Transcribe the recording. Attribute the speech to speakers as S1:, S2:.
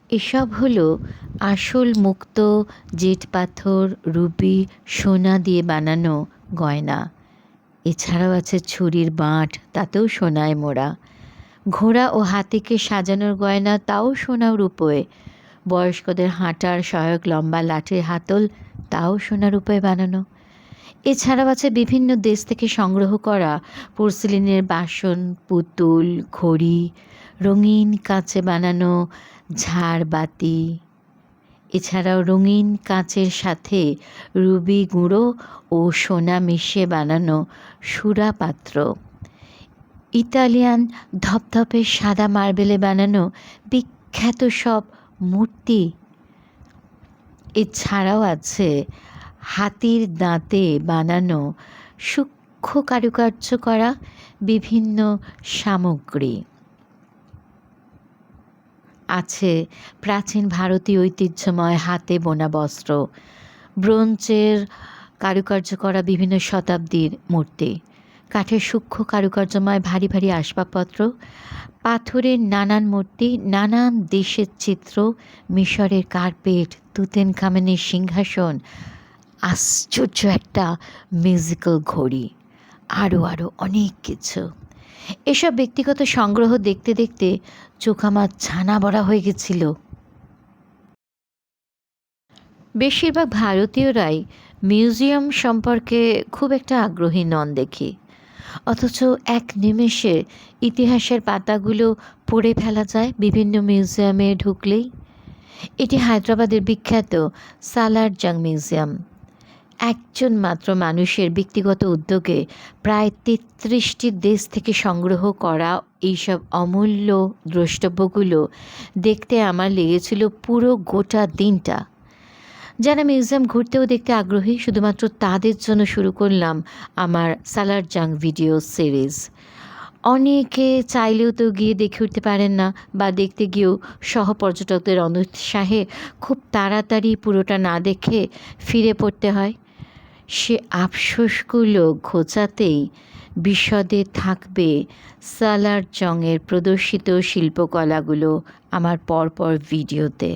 S1: এসব হলো আসল মুক্ত জেট পাথর, রুবি, সোনা দিয়ে বানানো গয়না। এছাড়াও আছে ছুরির বাঁট, তাতেও সোনায় মোড়া। ঘোড়া ও হাতিকে সাজানোর গয়না, তাও সোনা ও রূপোয়। বয়স্কদের হাঁটার সহায়ক লম্বা লাঠির হাতল, তাও সোনা রূপোয় বানানো। এছাড়াও আছে বিভিন্ন দেশ থেকে সংগ্রহ করা পোর্সেলিনের বাসন, পুতুল, ঘড়ি, রঙিন কাঁচে বানানো ঝাড়বাতি। এছাড়াও রঙিন কাঁচের সাথে রুবি গুঁড়ো ও সোনা মিশিয়ে বানানো সুরা পাত্র। ইতালিয়ান ধপধপে সাদা মার্বেলে বানানো বিখ্যাত সব মূর্তি। এছাড়াও আছে হাতির দাঁতে বানানো সূক্ষ্ম কারুকার্য করা বিভিন্ন সামগ্রী। আছে প্রাচীন ভারতীয় ঐতিহ্যময় হাতে বোনা বস্ত্র, ব্রোঞ্জের কারুকার্য করা বিভিন্ন শতাব্দীর মূর্তি, কাঠের সূক্ষ্ম কারুকার্যময় ভারী ভারী আসবাবপত্র, পাথরের নানান মূর্তি, নানান দেশের চিত্র, মিশরের কার্পেট, তুতেনখামেনের সিংহাসন, আশ্চর্য একটা মিউজিক্যাল ঘড়ি, আরও অনেক কিছু। এসব ব্যক্তিগত সংগ্রহ দেখতে দেখতে চোখ আমার ছানা বড়া হয়ে গেছিল। বেশিরভাগ ভারতীয়রাই মিউজিয়াম সম্পর্কে খুব একটা আগ্রহী নন দেখি, অথচ এক নিমেষে ইতিহাসের পাতাগুলো পড়ে ফেলা যায় বিভিন্ন মিউজিয়ামে ঢুকলেই। এটি হায়দ্রাবাদের বিখ্যাত সালার জাং মিউজিয়াম। একজন মাত্র মানুষের ব্যক্তিগত উদ্যোগে প্রায় ৩৩টি দেশ থেকে সংগ্রহ করা এইসব অমূল্য দ্রষ্টব্যগুলো দেখতে আমার লেগেছিল পুরো গোটা দিনটা। যারা মিউজিয়াম ঘুরতেও দেখতে আগ্রহী, শুধুমাত্র তাদের জন্য শুরু করলাম আমার সালার জাং ভিডিও সিরিজ। অনেকে চাইলেও তো গিয়ে দেখে উঠতে পারেন না, বা দেখতে গিয়েও সহপর্যটকদের অনুৎসাহে খুব তাড়াতাড়ি পুরোটা না দেখে ফিরে পড়তে হয়। সে আফসোসগুলো ঘোচাতেই বিশদে থাকবে সালার জংয়ের প্রদর্শিত শিল্পকলাগুলো আমার পরপর ভিডিওতে।